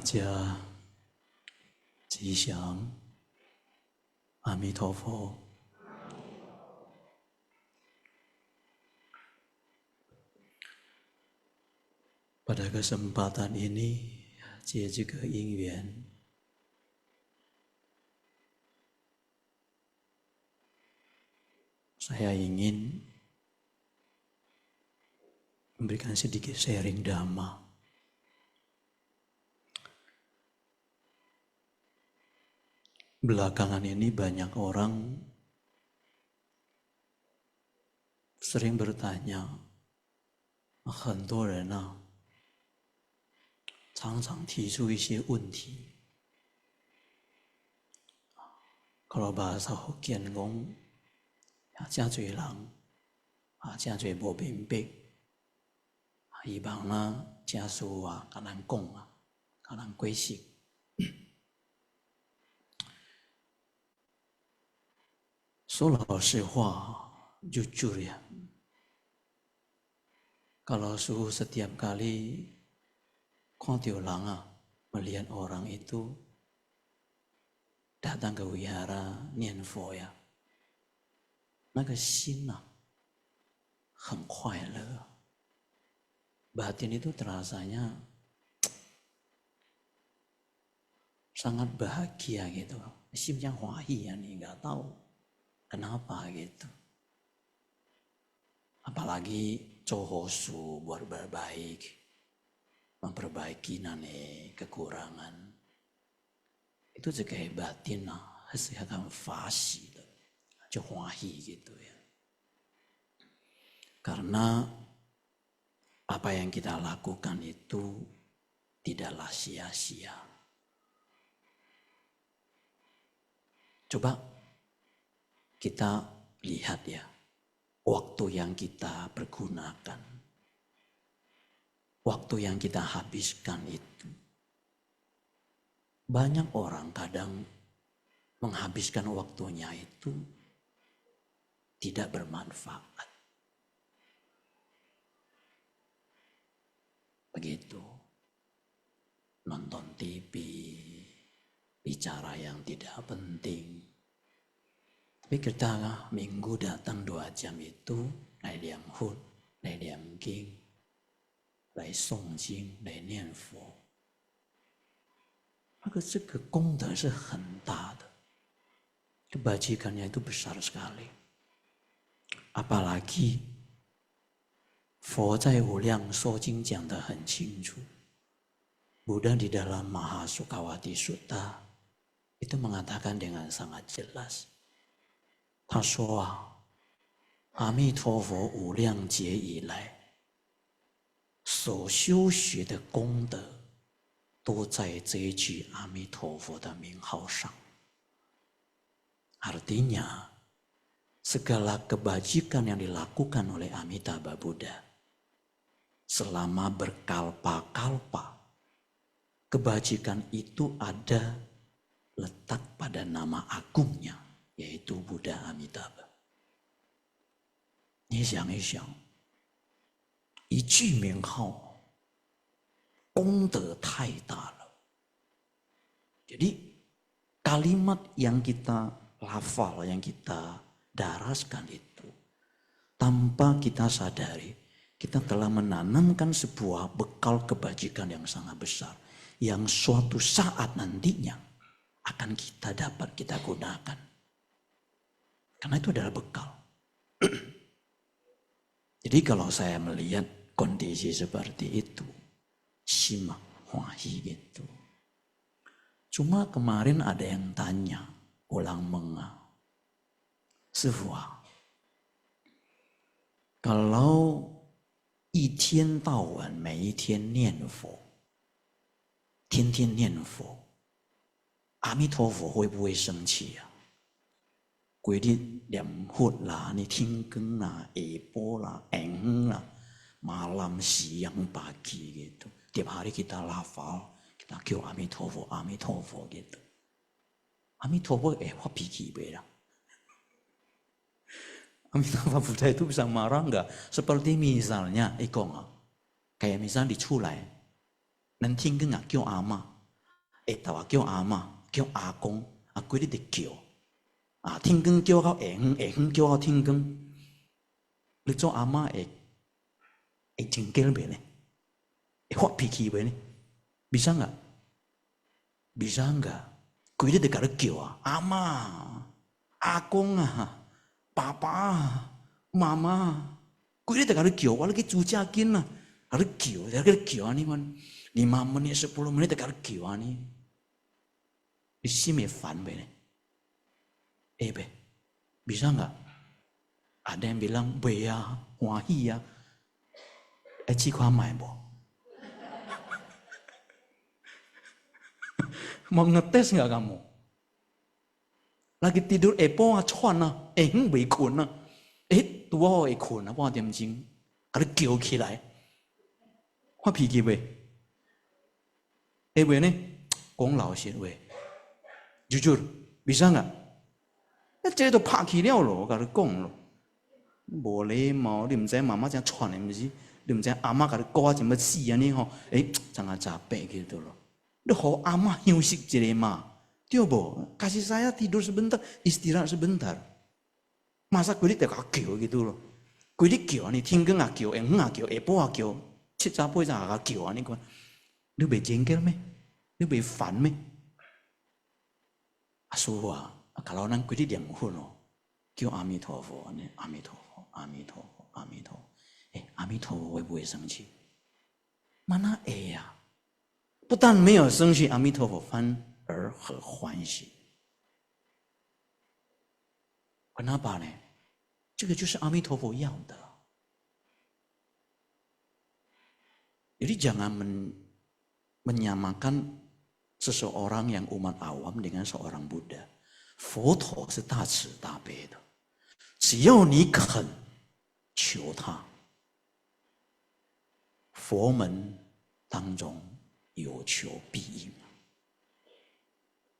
家吉祥，阿弥陀佛。Pada kesempatan ini, 借这个因缘，saya ingin memberikan sedikit sharing dhamma. Belakangan ini banyak orang sering bertanya, 很多人啊，常常提出一些问题。Kalau bahasa Hokkien 講，真多人真多無明白，希望呢，真事跟咱講跟咱解釋。說老實話, jujur ya, kalau suhu setiap kali 看到人melihat orang itu datang ke wihara 念佛呀，那个心很快乐, batin itu terasanya sangat bahagia gitu,心yang wahai ya nih, nggak tahu kenapa gitu. Apalagi cohosu buat berbaik, memperbaiki kekurangan. Itu juga batin kesehatan fasi, johahi gitu ya. Karena apa yang kita lakukan itu tidaklah sia-sia. Coba kita lihat ya, waktu yang kita pergunakan, waktu yang kita habiskan itu. Banyak orang kadang menghabiskan waktunya itu tidak bermanfaat. Begitu, nonton TV, bicara yang tidak penting. Tapi kita minggu datang 2 jam itu, 来念佛, 来念经, 来诵经, 来念佛。这个功德是很大的, kebajikannya itu besar sekali. Apalagi 佛在无量寿经讲得很清楚, Buddha di dalam Mahasukawati Sutta itu mengatakan dengan sangat jelas. 他说阿弥陀佛无量劫以来所修学的功德都在这一句阿弥陀佛的名号上。Artinya, segala kebajikan yang dilakukan oleh Amitabha Buddha selama berkalpa-kalpa, kebajikan itu ada letak pada nama agungnya, yaitu Buddha Amitabha. 你想一想，一句名号功德太大了。Jadi kalimat yang kita lafal, yang kita daraskan itu, tanpa kita sadari, kita telah menanamkan sebuah bekal kebajikan yang sangat besar, yang suatu saat nantinya akan kita dapat kita gunakan. Karena itu adalah bekal. Jadi kalau saya melihat kondisi seperti itu, simak wahi gitu. Cuma kemarin ada yang tanya, ulang menga, Sifu, kalau 一天到晚每一天念佛，天天念佛，阿弥陀佛会不会生气呀？规日念佛啦，你听经啦，下晡啦，下午啦，malam siang pagi gitu. Tiap hari kita lafal, kita kêu阿弥陀佛，阿弥陀佛 gitu. 阿弥陀佛发脾气没啦？Amitabha Buddha itu bisa marah enggak? Seperti misalnya, kayak misalnya diculai, nanti enggak kyo ama, 头啊叫阿嬷，叫阿公，规日伫叫，天光叫到下昏，下昏叫到天光，你做阿嬷会真叫袂呢？会发脾气袂呢？袂使啊，袂使啊，规日伫甲你叫阿嬷、阿公爸爸、妈妈，规日伫甲你叫，我咧去煮正经甲你叫，甲你叫安尼款，你妈们也是不如们伫甲你叫安尼，你心会烦袂呢？会袂？袂使啊，咱别人袂欢喜爱试看卖无？mau ngetes nggak kamu? Lagi tidur po cuan未困tua会困半点钟，把你叫起来，发脾气未？会袂呢？讲老实话，就袂使啊！这都拍起了咯，我甲你讲咯，无礼貌，你唔知妈妈怎串的，唔是？你唔知阿嬷甲你教怎么死安尼吼？怎啊查白去倒咯？你好阿嬷休息一下嘛，对不？ Kasih saya tidur sebentar, istirahat sebentar. Masa kulit tak kau gitu loh. Kulit kau ni tinggal ngak kau, ngak kau, epo ngak kau, cita apa yang ngak kau ni kau. Lu berjengkel me, lu berfan me. Asua, kalau nang kulit yang huno, kau amitofo ni, amitofo. amitofo 会不会生气？ mana 呀？ 不但没有生气，阿弥陀佛反而很欢喜。Kenapa呢？这个就是阿弥陀佛要的。Jadi jangan menyamakan seseorang yang umat awam dengan seorang Buddha。佛陀是大慈大悲的，只要你肯求他，佛门当中有求必应，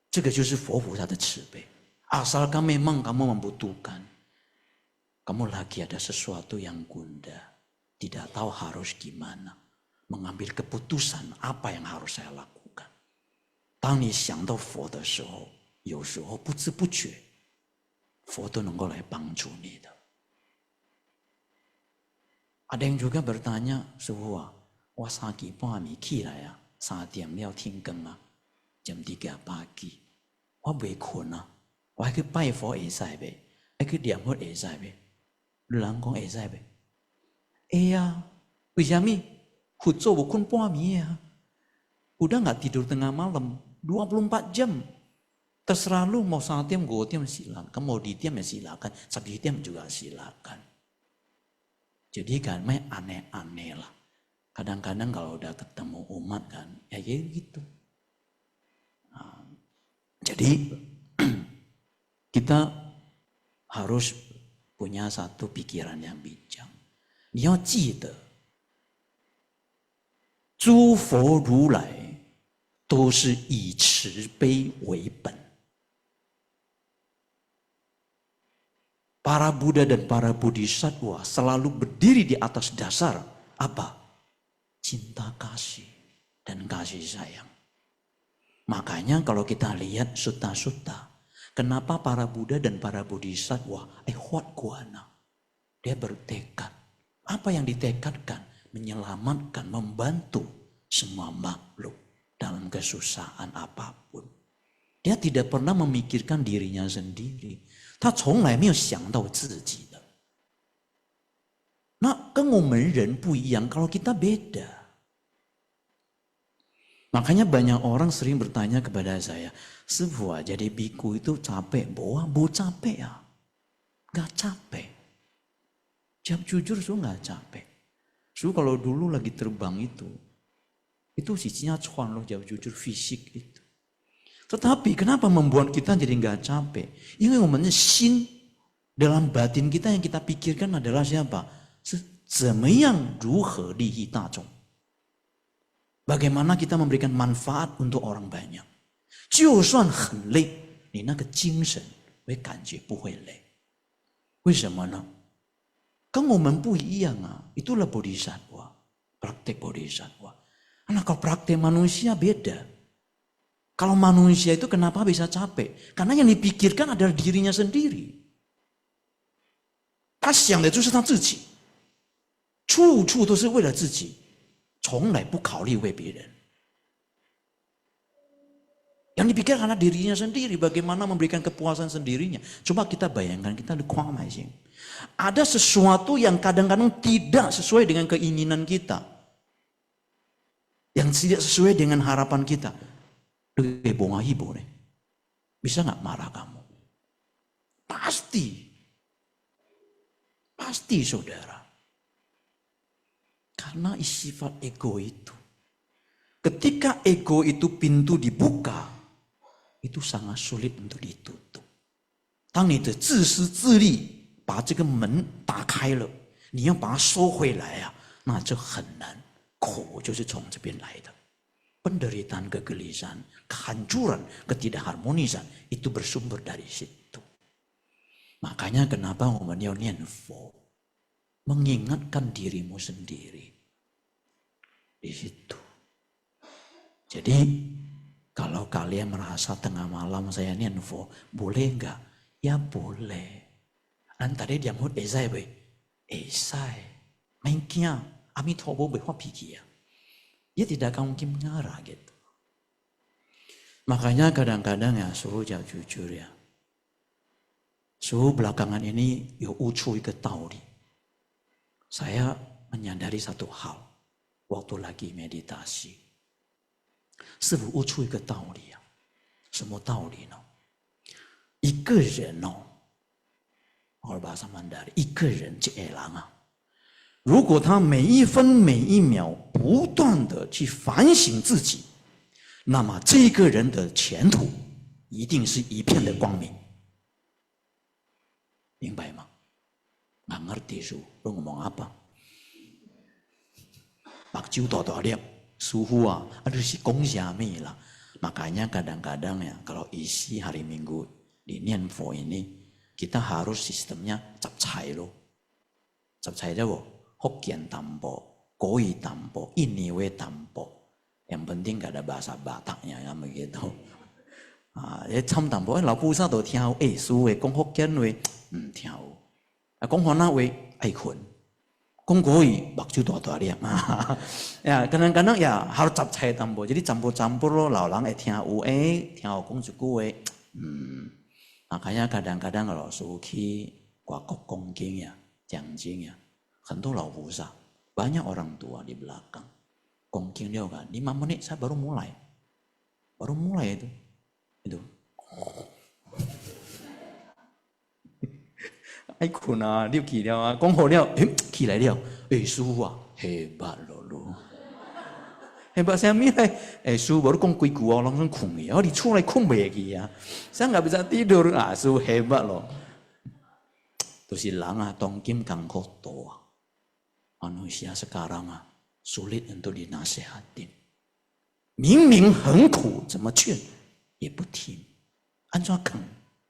这个就是佛菩萨的慈悲。Asalkan memang kamu membutuhkan, kamu lagi ada sesuatu yang gundah, tidak tahu harus gimana, mengambil keputusan apa yang harus saya lakukan. 当你想到佛的时候，有时候不知不觉，佛都能够来帮助你的。Ada yang juga bertanya, Suhu, wah sagi pami kira 3點了天光jam 3 pagi， 我袂困我還去拜佛會使袂？還去念佛會使袂？有人講會使袂？會啊，為什麼？佛祖有困半暝udah nggak tidur tengah malam 24 jam. Terserah lu mau 1 jam, 2 jam silakan. Kamu mau di jam ya silakan, 1 jam juga silakan. Jadi kan main aneh-aneh lah. Kadang-kadang kalau udah ketemu umat kan, ya gitu. Nah, jadi kita harus punya satu pikiran yang bijak. 你要记得，诸佛如来都是以慈悲为本。Para Buddha dan para Bodhisattva selalu berdiri di atas dasar apa? Cinta kasih dan kasih sayang. Makanya kalau kita lihat sutta-sutta, kenapa para Buddha dan para Bodhisattva Wat Guana? Dia bertekad. Apa yang ditekadkan? Menyelamatkan, membantu semua makhluk dalam kesusahan apapun. Dia tidak pernah memikirkan dirinya sendiri. 他从来没有想到自己的。那跟我们人不一样, kalau kita beda. Makanya banyak orang sering bertanya kepada saya, Sifu, jadi biku itu capek? Bu capek ya? Gak capek. Jawab jujur, Su gak capek. Su kalau dulu lagi terbang itu sisinya cuan loh, jawab jujur, fisik itu. Tetapi kenapa membuat kita jadi gak capek? Ini ngomongnya sin dalam batin kita yang kita pikirkan adalah siapa? 怎么样如何利益大众? Bagaimana kita memberikan manfaat untuk orang banyak? 就算很累，你那个精神会感觉不会累。为什么呢？跟我们不一样啊。Itulah bodhisattva, praktek bodhisattva. Karena kalau praktek manusia beda. Kalau manusia itu kenapa bisa capek? Karena yang dipikirkan adalah dirinya sendiri. 他想的就是他自己，处处都是为了自己，从来不考虑为别人。Yang dipikirkan adalah dirinya sendiri, bagaimana memberikan kepuasan sendirinya. Coba kita bayangkan, kita sih. Ada sesuatu yang kadang-kadang tidak sesuai dengan keinginan kita. Yang tidak sesuai dengan harapan kita. Bisa gak marah kamu? Pasti. Pasti saudara. Karena sifat ego itu. Ketika ego itu pintu dibuka, itu sangat sulit untuk ditutup. 当你的自私自利把这个门打开了，你要把它收回来啊，那就很难。苦就是从这边来的。Penderitaan, kegelisahan, kehancuran, ketidakharmonisan itu bersumber dari situ. Makanya kenapa我们要念佛，mengingatkan dirimu sendiri di situ. Jadi kalau kalian merasa tengah malam saya nianfo, boleh enggak? Ya boleh. Antara dia mau esai be, esai. Main kia, ami thobo be hua pikir. Dia tidak akan mungkin mengarah gitu. Makanya kadang-kadang ya suruh jujur ya. Suruh belakangan ini ya ucu ke tauri. Saya menyadari satu hal waktu lagi meditasi. 师父悟出一个道理啊，什么道理呢？一个人哦，我把它曼达里，一个人这个人啊，如果他每一分每一秒不断的去反省自己，那么这个人的前途一定是一片的光明，明白吗？ Nggak ngerti su, lu ngomong apa? Bakju liap. Suhu aduh si kong siami lah. Makanya kadang-kadang ya kalau isi hari Minggu di Nianfo ini kita harus sistemnya capcai loh. Capcai itu Hokkien tampo, Koi tampo, Iniwe tampo. Yang penting gak ada bahasa Bataknya ya begitu. Ya cham tampo, Lao Pusa do tiao, su kong Hokkien we, tiao. Kong Hona we, aikun. Kongkoi bakju tua liap. Ya kadang-kadang ya harus capcai tambo. Jadi campur-campur lo laulang tiao tiao kong suku Makanya kadang-kadang kalau suki kuakok kongking ya, jangjing ya, tentu lau busa. Banyak orang tua di belakang. Kongking dia kan, 5 menit saya baru mulai. Baru mulai itu. Ai kuna dia kỳ了啊，講好了，起來了，師父啊，hebat loh lu. Hebat saya milih, sư baru kong kui gua langsung kung ya, di出来kung begi ya, saya nggak bisa tidur, sư hebat loh. Terus hilang tong kim kang koto, manusia sekarang sulit untuk dinasehatin, 明明很苦，怎么劝也不听，安怎讲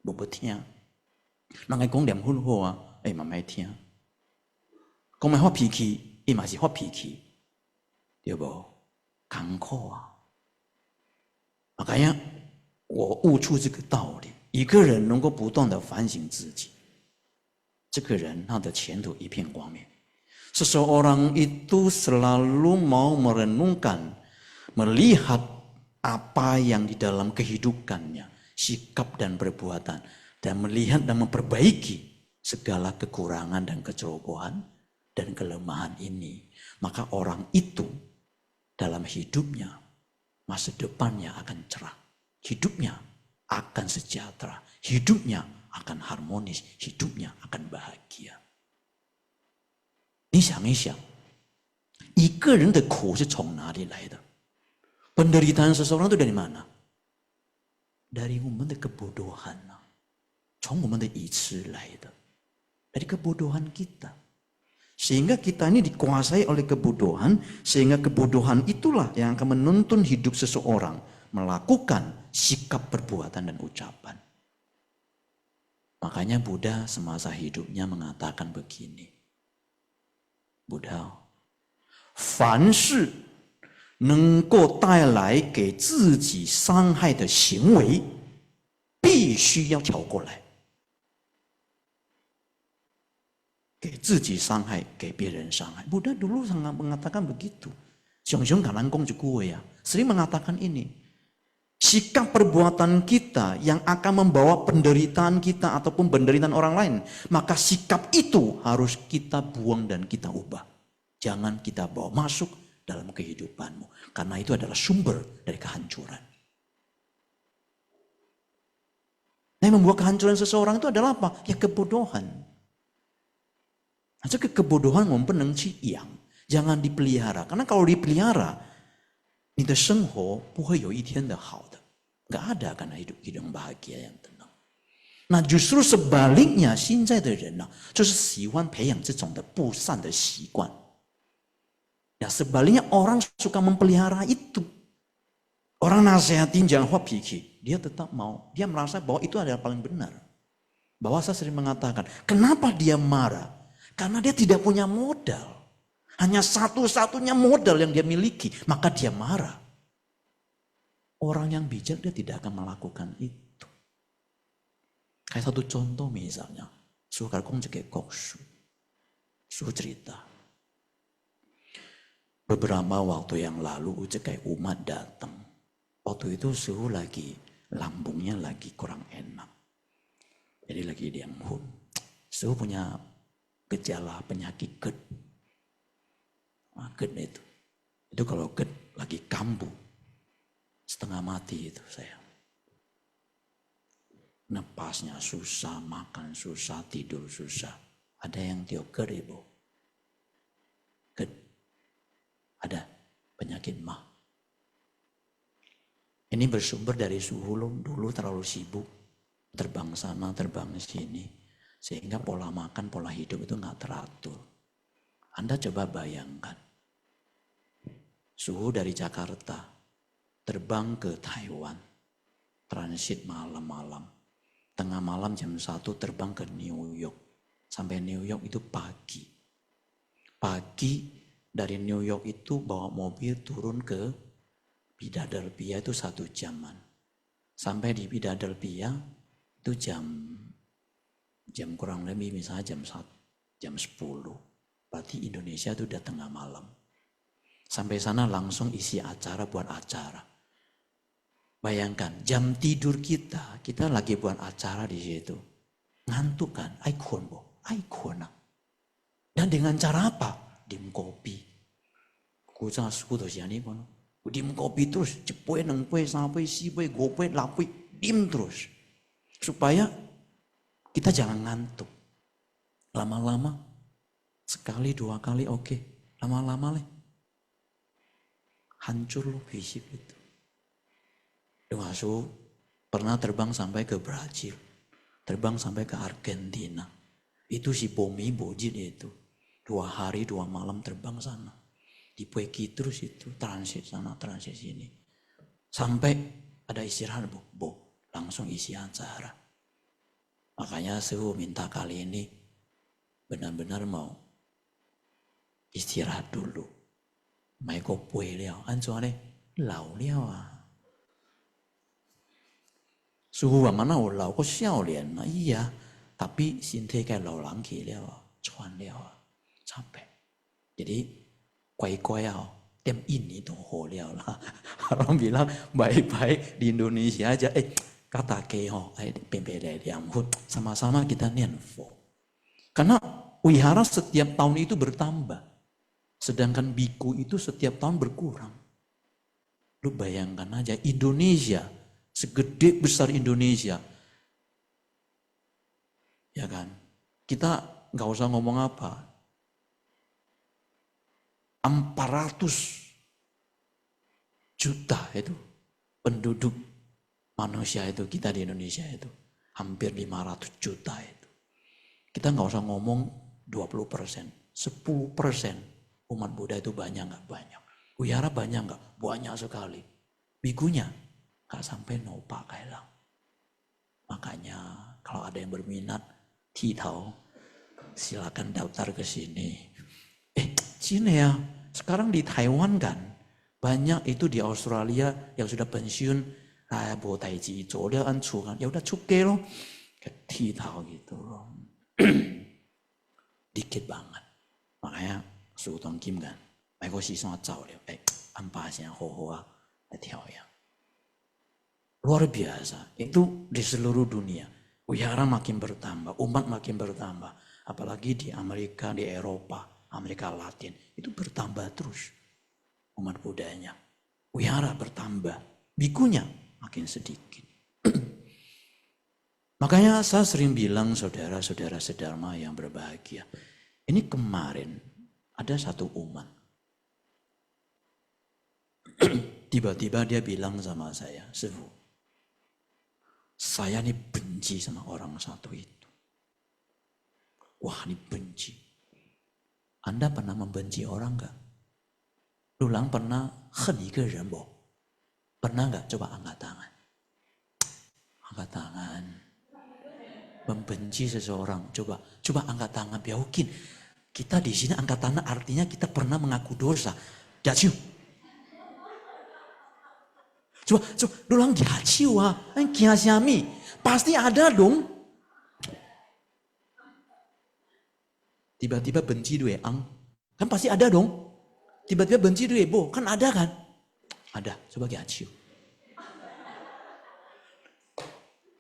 不听。 人家讲念佛好啊，慢慢听。讲卖发脾气，嘛是发脾气，对不？坎坷啊！makanya我悟出这个道理，一个人能够不断的反省自己，这个人他的前途一片光明。Seseorang itu selalu mau merenungkan, melihat apa yang di dalam kehidupannya, sikap dan perbuatan. Dan melihat dan memperbaiki segala kekurangan dan kecerobohan dan kelemahan ini. Maka orang itu dalam hidupnya, masa depannya akan cerah. Hidupnya akan sejahtera. Hidupnya akan harmonis. Hidupnya akan bahagia. 你想一想，一个人的苦是从哪里来的？ Penderitaan seseorang itu dari mana? Dari 我们的 kebodohan. 从我们的愚痴来的, dari kebodohan kita. Sehingga kita ini dikuasai oleh kebodohan, sehingga kebodohan itulah yang akan menuntun hidup seseorang melakukan sikap perbuatan dan ucapan. Makanya Buddha semasa hidupnya mengatakan begini. Buddha, 凡事能够带来给自己伤害的行为，必须要调过来。给自己伤害，给别人伤害. Buddha dulu sangat mengatakan begitu. Xiong-xiong kanangkong juga ya, sering mengatakan ini. Sikap perbuatan kita yang akan membawa penderitaan kita ataupun penderitaan orang lain, maka sikap itu harus kita buang dan kita ubah. Jangan kita bawa masuk dalam kehidupanmu, karena itu adalah sumber dari kehancuran. Nah, yang membuat kehancuran seseorang itu adalah apa? Ya kebodohan. Nah, kebodohan mempeneng yang jangan dipelihara, karena kalau dipelihara, 你的生活不会有一天的好的, nggak ada karena hidup yang bahagia yang tenang. Nah, justru sebaliknya, 现在的人呢，就是喜欢培养这种的不善的习惯. Ya, sebaliknya orang suka memelihara itu. Orang nasihatin jangan hua pikir, dia tetap mau, dia merasa bahwa itu adalah paling benar. Bahwa saya sering mengatakan, kenapa dia marah? Karena dia tidak punya modal. Hanya satu-satunya modal yang dia miliki, maka dia marah. Orang yang bijak dia tidak akan melakukan itu. Kayak satu contoh misalnya, Su Kalkong Cekek Koksu, Su cerita. Beberapa waktu yang lalu Cekek umat datang. Waktu itu Su lagi, lambungnya lagi kurang enak. Jadi lagi diamhun. Su punya gejala penyakit GERD. GERD itu kalau GERD lagi kambuh, setengah mati itu saya. Napasnya susah, makan susah, tidur susah. Ada yang tiok GERD ibu? GERD. Ada penyakit mah. Ini bersumber dari Suhulung, dulu terlalu sibuk. Terbang sana, terbang sini. Sehingga pola makan, pola hidup itu gak teratur. Anda coba bayangkan. Suhu dari Jakarta terbang ke Taiwan, transit malam-malam. Tengah malam jam 1 terbang ke New York. Sampai New York itu pagi. Pagi dari New York itu bawa mobil turun ke Philadelphia itu 1 jaman. Sampai di Philadelphia itu jam kurang lebih misalnya jam 10. Berarti Indonesia itu udah tengah malam. Sampai sana langsung isi acara buat acara. Bayangkan jam tidur kita lagi buat acara di situ. Ngantuk kan? Aikon bo, aikon. Dan dengan cara apa? Dim kopi. Kucang suku tuh siapa nih kono? Dim kopi terus, cepoi nengpoi sampai sipoi gopoi lapoi dim terus. Supaya kita jangan ngantuk. Lama-lama sekali 2 kali oke. Lama-lama hancur loh fisik itu. Termasuk pernah terbang sampai ke Brazil, terbang sampai ke Argentina. Itu si Bomi Bojit itu 2 hari 2 malam terbang sana. Dipueki terus itu transit sana transit sini. Sampai ada istirahat bo, langsung isi acara. Makanya Suhu minta kali ini benar-benar mau istirahat dulu. 买个背了，安怎呢？老了啊！suhu mana老个少年啊？iya， tapi 身体该老人去了啊，喘了啊，capek。jadi乖啊，点1年都好了啦。Orang bilang baik-baik di Indonesia aja, kata keho, sama-sama kita nianfo. Karena wihara setiap tahun itu bertambah. Sedangkan biku itu setiap tahun berkurang. Lu bayangkan aja Indonesia, segede besar Indonesia. Ya kan? Kita gak usah ngomong apa. 400 juta itu penduduk manusia itu kita di Indonesia itu. Hampir 500 juta itu. Kita gak usah ngomong 20%, 10%. Umat Buddha itu banyak gak? Banyak. Wihara banyak gak? Banyak sekali. Bikunya gak sampai nopa kailang. Makanya kalau ada yang berminat, Titau, silakan daftar ke sini. Sini ya, sekarang di Taiwan kan, Banyak itu di Australia yang sudah pensiun, bo taiji, zolea an kan, ya udah cukai loh, ketitau gitu loh. Dikit banget. Makanya Su Tong Kim kan, mai ko si song zao liao, ampa xian ho ho tiao yang. Luar biasa, itu di seluruh dunia. Wihara makin bertambah, umat makin bertambah. Apalagi di Amerika, di Eropa, Amerika Latin, itu bertambah terus. Umat Budanya. Wihara bertambah, bikunya makin sedikit. Makanya saya sering bilang saudara-saudara sedharma yang berbahagia. Ini kemarin ada satu umat. Tiba-tiba dia bilang sama saya, Sifu, saya ini benci sama orang satu itu. Wah, ini benci. Anda pernah membenci orang enggak? Lulang pernah hen ike ren bo? Pernah enggak? Coba angkat tangan. Angkat tangan. Membenci seseorang. Coba angkat tangan. Biaukin. Kita di sini angkat tangan artinya kita pernah mengaku dosa. Jaciu. Coba lulang jaciu ah. Kia siami. Pasti ada dong. Tiba-tiba benci dua ang. Kan pasti ada dong. Tiba-tiba benci dua bo. Kan ada kan? Ada. Coba jaciu.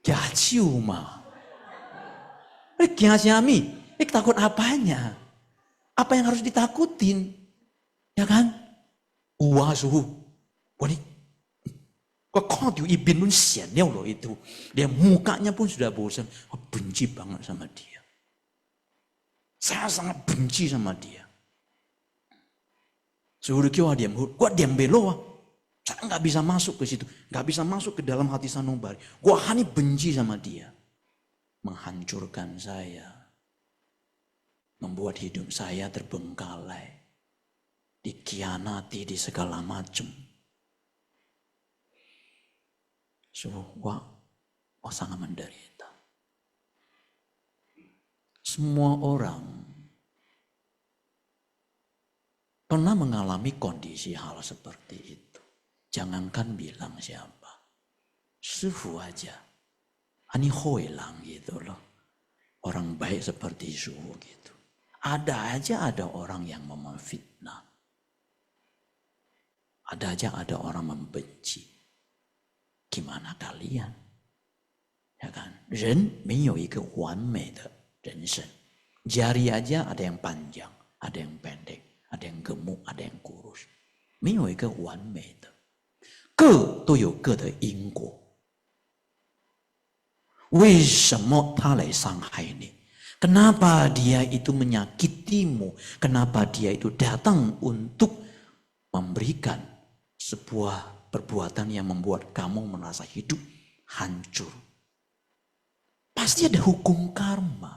Jaciu mah. Kia siami. Takut apanya? Apa yang harus ditakutin? Ya kan? Wah suhu. Wah nih. Kok Diu Ibin pun siannya loh itu. Dia mukanya pun sudah bosan. Oh, benci banget sama dia. Saya sangat benci sama dia. Suruh kiwa diam. Gua diam belo. Saya nggak bisa masuk ke situ. Nggak bisa masuk ke dalam hati Sanubari. Gua hanya benci sama dia. Menghancurkan saya. Membuat hidup saya terbengkalai. Dikhianati di segala macam. Wah sangat menderita. Semua orang pernah mengalami kondisi hal seperti itu. Jangankan bilang siapa. Sifu aja. Ani hoilang gitu loh. Orang baik seperti Suhu gitu. Ada aja ada orang yang memfitnah. Ada aja ada orang membenci. Gimana kalian? Ya kan? Ren 没有一个完美的人生. Jari aja ada yang panjang, ada yang pendek, ada yang gemuk, ada yang kurus. 没有一个完美的. 各都有各的因果. 为什么他来伤害你? Kenapa dia itu menyakitimu? Kenapa dia itu datang untuk memberikan sebuah perbuatan yang membuat kamu merasa hidup hancur? Pasti ada hukum karma.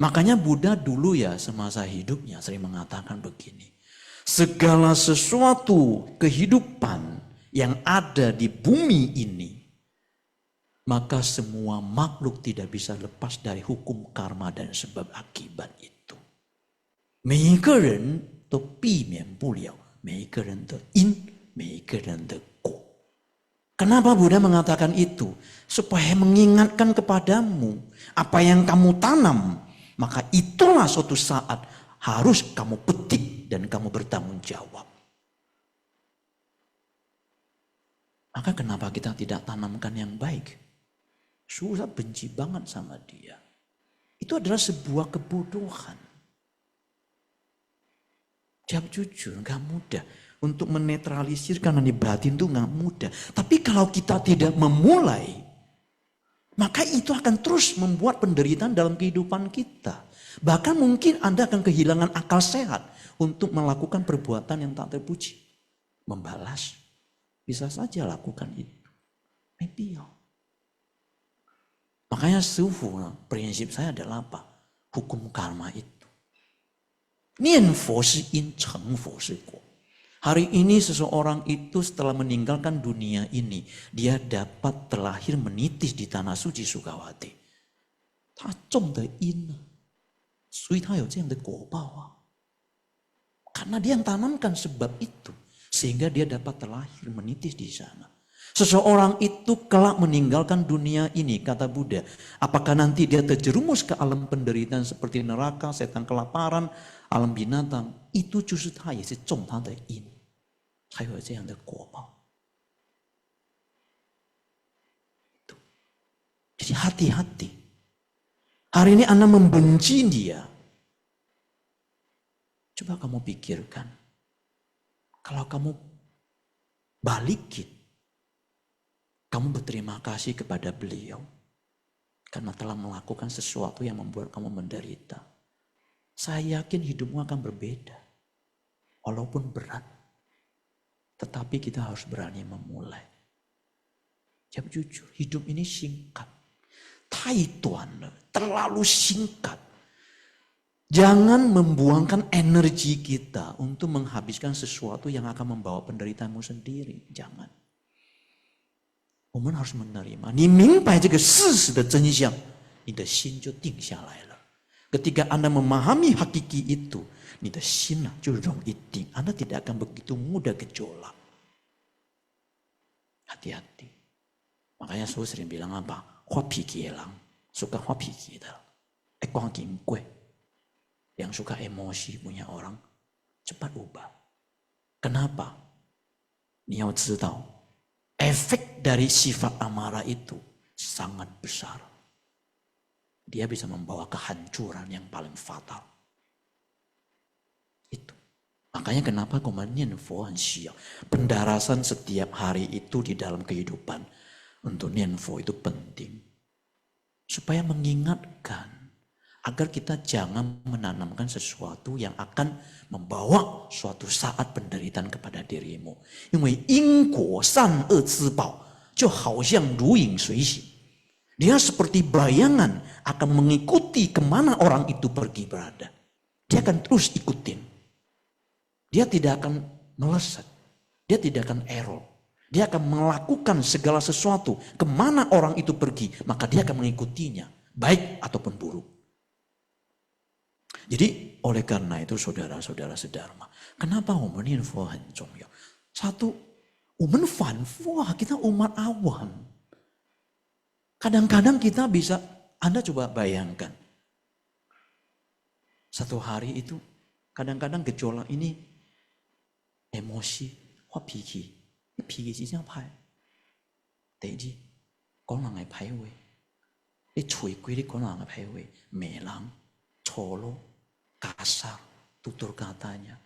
Makanya Buddha dulu ya semasa hidupnya sering mengatakan begini. Segala sesuatu kehidupan yang ada di bumi ini, maka semua makhluk tidak bisa lepas dari hukum karma dan sebab akibat itu. 每一个人都避免不了每一个人的因，每一个人的果。 Kenapa Buddha mengatakan itu? Supaya mengingatkan kepadamu apa yang kamu tanam, maka itulah suatu saat harus kamu petik dan kamu bertanggung jawab. Maka kenapa kita tidak tanamkan yang baik? Susah, benci banget sama dia. Itu adalah sebuah kebodohan. Jawab jujur, gak mudah. Untuk menetralisir karena di batin itu gak mudah. Tapi kalau kita tidak memulai, maka itu akan terus membuat penderitaan dalam kehidupan kita. Bahkan mungkin Anda akan kehilangan akal sehat untuk melakukan perbuatan yang tak terpuji. Membalas, bisa saja lakukan itu. Maybe ya. Makanya Sufu, prinsip saya adalah apa? Hukum karma itu. Nian fo shi yin, cheng fo shi guo. Hari ini seseorang itu setelah meninggalkan dunia ini, dia dapat terlahir menitis di tanah suci Sukawati. Ta zhong de yin, sui ta you jiang de guo bao. Karena dia yang tanamkan sebab itu. Sehingga dia dapat terlahir menitis di sana. Seseorang itu kelak meninggalkan dunia ini, kata Buddha. Apakah nanti dia terjerumus ke alam penderitaan seperti neraka, setan kelaparan, alam binatang. Itu justru他也是种他的因，才有这样的果报。Jadi hati-hati. Hari ini Anda membenci dia. Coba kamu pikirkan. Kalau kamu balikin. Kamu berterima kasih kepada beliau. Karena telah melakukan sesuatu yang membuat kamu menderita. Saya yakin hidupmu akan berbeda. Walaupun berat. Tetapi kita harus berani memulai. Jawab jujur, hidup ini singkat. Terlalu singkat. Jangan membuangkan energi kita untuk menghabiskan sesuatu yang akan membawa penderitaanmu sendiri. Jangan. 我们 harus menerima. 你明白这个事实的真相，你的心就定下来了。Ketika Anda memahami hakiki itu, 你的心就容易定。Anda tidak akan begitu mudah gejolak. Hati-hati. Makanya saya sering bilang apa? 发脾气的人 suka 发脾气的，光紧贵。Yang suka emosi punya orang cepat ubah. Kenapa? 你要知道。Efek dari sifat amarah itu sangat besar. Dia bisa membawa kehancuran yang paling fatal. Itu. Makanya kenapa komandan Nianfo很需要. Pendarasan setiap hari itu di dalam kehidupan. Untuk Nianfo itu penting. Supaya mengingatkan. Agar kita jangan menanamkan sesuatu yang akan membawa suatu saat penderitaan kepada dirimu. 因为因果善恶之报就好像如影随形. Dia seperti bayangan akan mengikuti kemana orang itu pergi berada. Dia akan terus ikutin. Dia tidak akan meleset. Dia tidak akan error. Dia akan melakukan segala sesuatu. Kemana orang itu pergi, maka dia akan mengikutinya. Baik ataupun buruk. Jadi oleh karena itu saudara-saudara sedharma, kenapa umat info 很重要? Satu, umat fanfo, kita umat awam. Kadang-kadang kita bisa, Anda coba bayangkan. Satu hari itu, kadang-kadang gejolak ini emosi, wah piki. Ini piki sih siapa? Teji, kau nggak paywe. Ini cuy kui, kau nggak paywe. Melang, colo. Kasar, tutur katanya.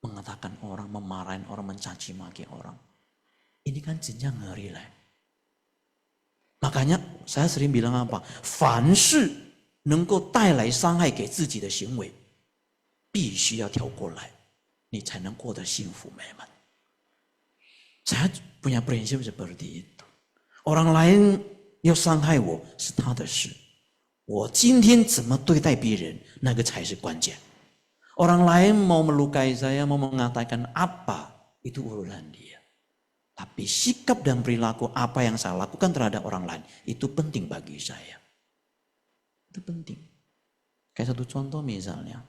Mengatakan orang, memarahin orang, mencaci maki orang. Ini kan jenjang ngeri lah. Makanya saya sering bilang apa? 凡是能够带来伤害给自己的行为，必须要跳过来，你才能过得幸福美满。Saya punya prinsip seperti itu. Orang lain要伤害我是他的事。我今天怎么对待别人，那个才是关键。Orang lain mau melukai saya, mau mengatakan apa, itu urusan dia. Tapi sikap dan perilaku apa yang saya lakukan terhadap orang lain, itu penting bagi saya. Itu penting. Kayak satu contoh misalnya,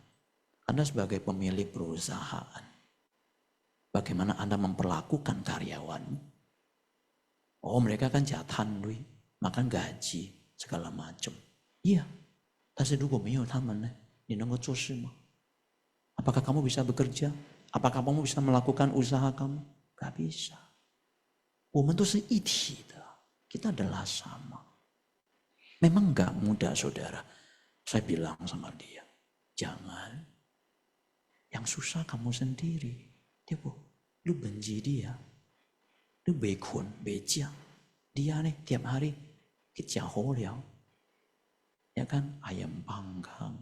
Anda sebagai pemilik perusahaan, bagaimana Anda memperlakukan karyawanmu? Oh mereka kan jatan duit, makan gaji, segala macam. Iya, tapi 如果没有他们呢，你能够做事吗？ Apakah kamu bisa bekerja? Apakah kamu bisa melakukan usaha kamu? Gak bisa. 我们都是一体的, kita adalah sama. Memang gak mudah saudara. Saya bilang sama dia, jangan. Yang susah kamu sendiri. Dia bu, lu benci dia. Lu bekun, beja. Dia nih tiap hari kita holiao. Ya kan, ayam panggang,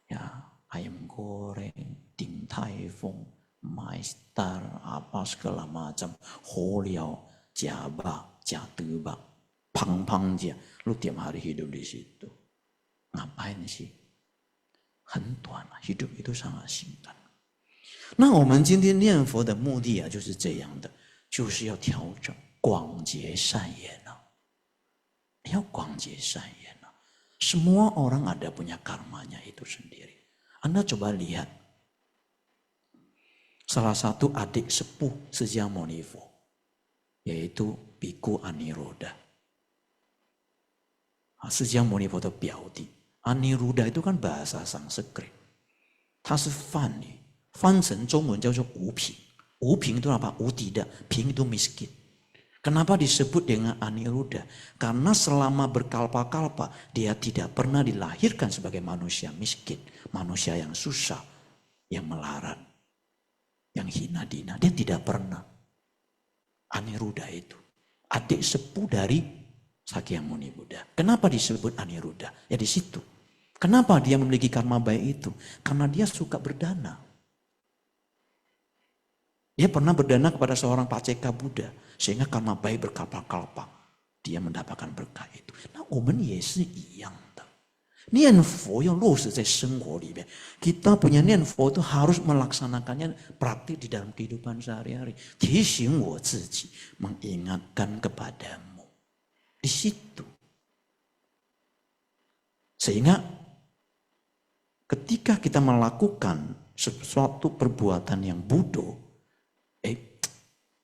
ya ayam goreng, Din Tai Fung, Maistar, apa segala macam, holiao, jaba, jateba, pang-pang dia, lu tiap hari hidup di situ. Ngapain sih? 很短啊，hidup itu sangat singkat. 那我们今天念佛的目的啊，就是这样的，就是要调整广结善缘啊，要广结善缘。Semua orang ada punya karmanya itu sendiri. Anda coba lihat salah satu adik sepuh释迦牟尼佛, yaitu Biku Aniruddha. 释迦牟尼佛的表弟 Aniruddha itu kan bahasa Sanskrit, 它是梵语，翻成中文叫做无贫。无贫itu apa? 无敌的，贫 itu miskin. Kenapa disebut dengan Aniruddha? Karena selama berkalpa-kalpa dia tidak pernah dilahirkan sebagai manusia miskin, manusia yang susah, yang melarat, yang hina dina. Dia tidak pernah. Aniruddha itu adik sepuh dari Sakyamuni Buddha. Kenapa disebut Aniruddha? Ya di situ. Kenapa dia memiliki karma baik itu? Karena dia suka berdana. Dia pernah berdana kepada seorang paceka Buddha. Sehingga karma baik berkalpa-kalpa. Dia mendapatkan berkah itu. Nah, 我们也是一样的. 念佛要落实在生活里面. Kita punya 念佛 itu harus melaksanakannya praktik di dalam kehidupan sehari-hari. 提醒我自己, mengingatkan kepadamu. Di situ. Sehingga ketika kita melakukan sesuatu perbuatan yang bodoh,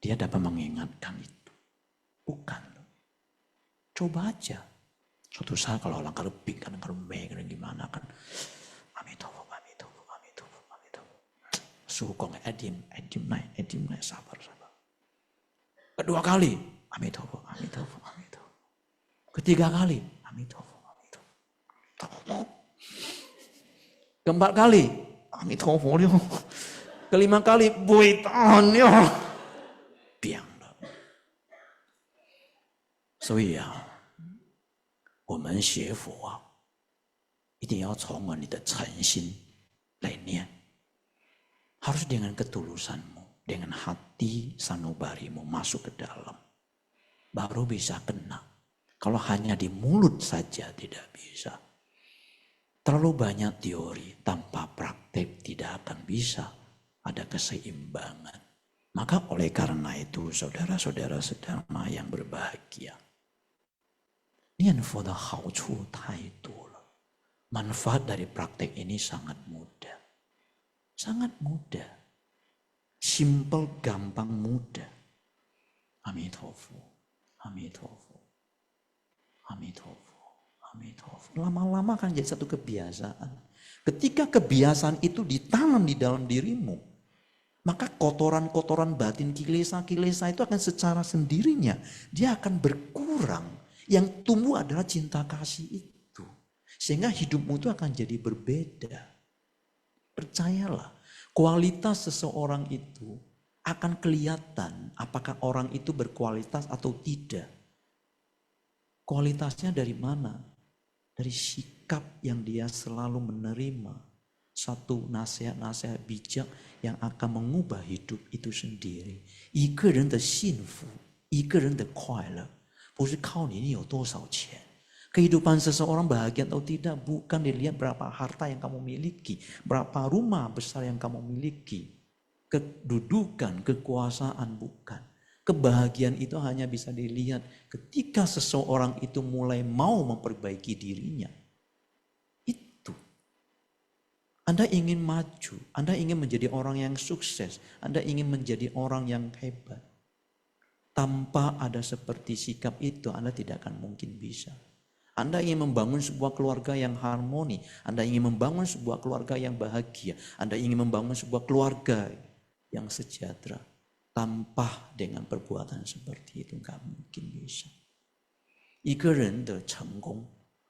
dia dapat mengingatkan itu. Bukan. Coba aja. Suatu saat kalau orang kereping, kan keremeh, kan gimana kan. Amitofu, amitofu, amitofu, amitofu. Sukong, edim naik, sabar. Kedua kali, amitofu, amitofu, amitofu. Ketiga kali, amitofu, amitofu. Keempat kali, amitofu. Kelima kali, buitan. 所以啊，我们学佛啊，一定要从你的诚心来念， harus dengan ketulusanmu, dengan hati sanubarimu masuk ke dalam, baru bisa kena. Kalau hanya di mulut saja tidak bisa. Terlalu banyak teori, tanpa praktek tidak akan bisa ada keseimbangan. Maka oleh karena itu saudara-saudara sedama yang berbahagia, 念佛的好处太多了. Manfaat dari praktek ini sangat mudah. Sangat mudah. Simple, gampang, mudah. Amitofu, amitofu, amitofu, amitofu. Lama-lama akan jadi satu kebiasaan. Ketika kebiasaan itu ditanam di dalam dirimu, maka kotoran-kotoran batin kilesa-kilesa itu akan secara sendirinya, dia akan berkurang. Yang tumbuh adalah cinta kasih itu. Sehingga hidupmu itu akan jadi berbeda. Percayalah, kualitas seseorang itu akan kelihatan apakah orang itu berkualitas atau tidak. Kualitasnya dari mana? Dari sikap yang dia selalu menerima. Satu nasihat-nasihat bijak yang akan mengubah hidup itu sendiri. 一个人的幸福，一个人的快乐。 不是靠你有多少钱. Kehidupan seseorang bahagia atau tidak bukan dilihat berapa harta yang kamu miliki, berapa rumah besar yang kamu miliki, kedudukan, kekuasaan, bukan. Kebahagiaan itu hanya bisa dilihat ketika seseorang itu mulai mau memperbaiki dirinya. Itu. Anda ingin maju, Anda ingin menjadi orang yang sukses, Anda ingin menjadi orang yang hebat. Tanpa ada seperti sikap itu, Anda tidak akan mungkin bisa. Anda ingin membangun sebuah keluarga yang harmoni. Anda ingin membangun sebuah keluarga yang bahagia. Anda ingin membangun sebuah keluarga yang sejahtera. Tanpa dengan perbuatan seperti itu, gak mungkin bisa. 一个人的成功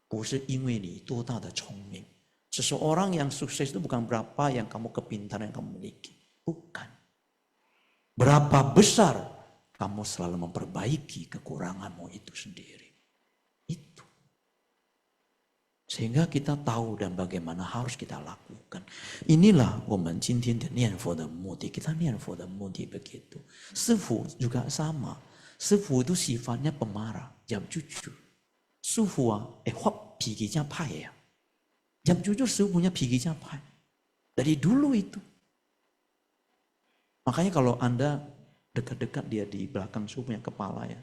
不是因为你多大的聪明. Seseorang yang sukses itu bukan berapa yang kamu kepintaran yang kamu miliki. Bukan. Berapa besar kamu selalu memperbaiki kekuranganmu itu sendiri. Itu. Sehingga kita tahu dan bagaimana harus kita lakukan. Inilah 我们今天的念佛的目的. Kita 念佛的目的 begitu. 师父 juga sama. 师父 itu sifatnya pemarah, jam jujur. 师父 脾气真派ya. Jam jujur 师父 punya 脾气真派. Dari dulu itu. Makanya kalau Anda dekat-dekat dia di belakang subuhnya kepala ya.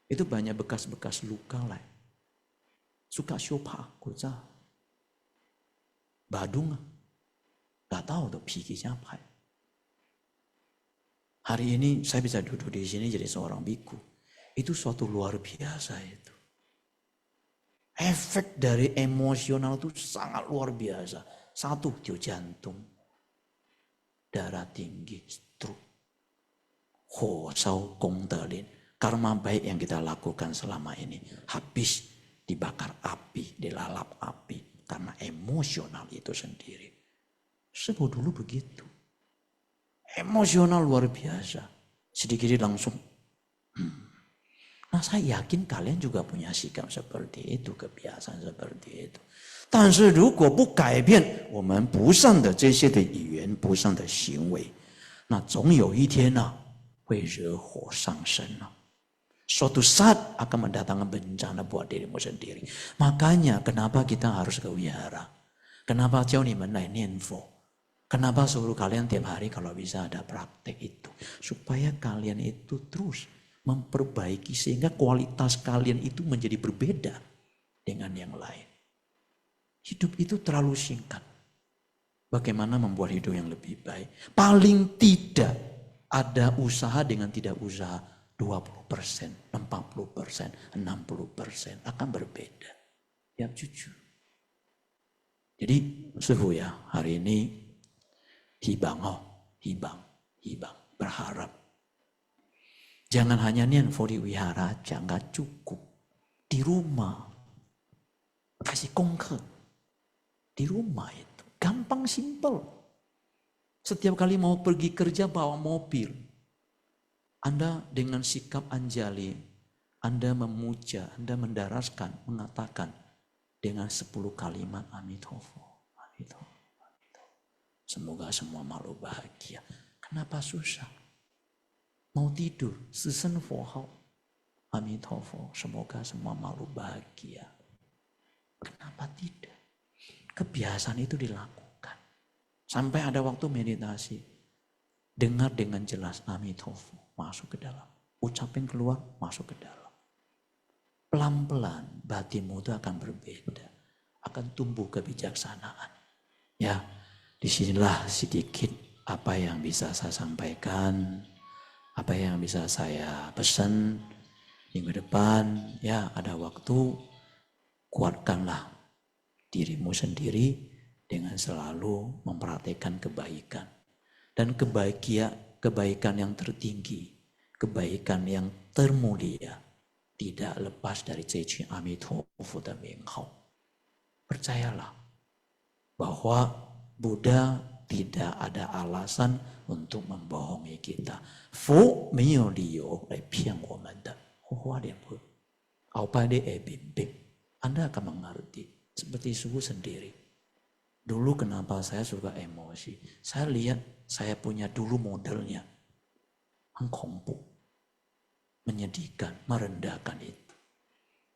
Itu banyak bekas-bekas luka lah. Suka siopa, kuza. Badung. Gak tahu tuh piki siapa. Hari ini saya bisa duduk di sini jadi seorang biku. Itu suatu luar biasa itu. Efek dari emosional itu sangat luar biasa. Satu, denyut jantung, darah tinggi, stroke, hosau kongdelin. Karma baik yang kita lakukan selama ini habis dibakar api, dilalap api karena emosional itu sendiri. Sebut dulu begitu. Emosional luar biasa. Sedikit langsung. Nah saya yakin kalian juga punya sikap seperti itu, kebiasaan seperti itu. 但是如果不改变我们不善的这些的语言、不善的行为，那总有一天呢、会惹火上身啊。Suatu saat akan mendatangkan bencana buat dirimu sendiri. Makanya kenapa kita harus ke wihara? Kenapa 教你们来念佛? Kenapa suruh kalian tiap hari kalau bisa ada praktek itu? Supaya kalian itu terus memperbaiki sehingga kualitas kalian itu menjadi berbeda dengan yang lain. Hidup itu terlalu singkat. Bagaimana membuat hidup yang lebih baik? Paling tidak ada usaha dengan tidak usaha 20%, 40%, 60% akan berbeda. Ya jujur. Jadi suhu ya hari ini hibang, berharap. Jangan hanya nian di wihara aja, nggak cukup. Di rumah, kasih kongke. Di rumah itu, gampang simpel. Setiap kali mau pergi kerja bawa mobil. Anda dengan sikap anjali, Anda memuja, Anda mendaraskan, mengatakan dengan 10 kalimat Amitofo, Amitofo, Amitofo. Semoga semua makhluk bahagia. Kenapa susah? Mau tidur, sisen fohao, Amitofo, semoga semua makhluk bahagia. Kenapa tidak? Kebiasaan itu dilakukan. Sampai ada waktu meditasi. Dengar dengan jelas Amitofo masuk ke dalam. Ucapin keluar, masuk ke dalam. Pelan-pelan batinmu itu akan berbeda. Akan tumbuh kebijaksanaan. Ya, disinilah sedikit apa yang bisa saya sampaikan. Apa yang bisa saya pesan minggu depan. Ya, ada waktu, kuatkanlah dirimu sendiri dengan selalu memperhatikan kebaikan. Dan kebaikan yang tertinggi, kebaikan yang termulia, tidak lepas dari Zeci Amitofo dan Minghao. Percayalah bahwa Buddha tidak ada alasan untuk membohongi kita. Fu meiyo liyu lai pian women de. Hua lian pu. Au pai de e bim bim. Anda akan mengerti. Seperti suhu sendiri. Dulu kenapa saya suka emosi. Saya lihat saya punya dulu modelnya. Mengkompu. Menyedihkan, merendahkan itu.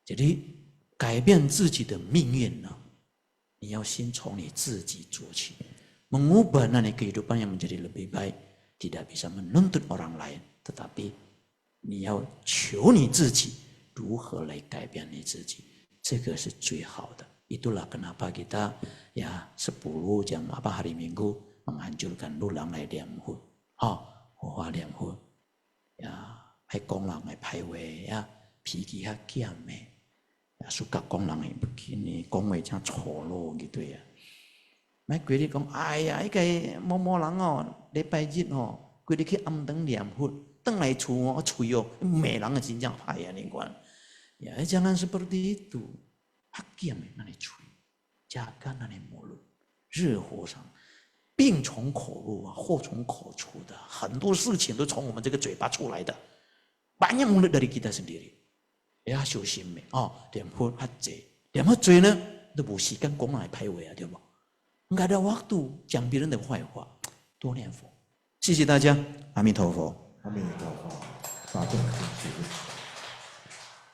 Jadi, 改变自己的命运呢，你要先从你自己做起。Mengubah nanti kehidupan yang menjadi lebih baik. Tidak bisa menuntut orang lain. Tetapi, 你要求你自己如何来改变你自己。这个是最好的。Itulah kenapa kita ya 10 jam hari Minggu menganjurkan lulang lai diam hu. Hoa diam hu. Ya, hai kong lang hai pai wei ya, pigi ha kiam me. Ya suka kong lang begini, kong wei jangan colo gitu ya. Mai gue di kong ai kai momo lang de pai jit gue di ki am teng diam hu. Teng lai chu yo, me lang jinjang pai ya ning kuan. Ya jangan seperti itu. Hakiam nani cui, jaga nani mulut, 热火上，病从口入啊，祸从口出的，很多事情都从我们这个嘴巴出来的，banyak mulut dari kita sendiri. Ya 小心没点破哈嘴，点破嘴呢，都不时间讲来排位啊，对不？Enggak ada waktu讲别人的坏话，多念佛。谢谢大家，阿弥陀佛，阿弥陀佛，法正行持。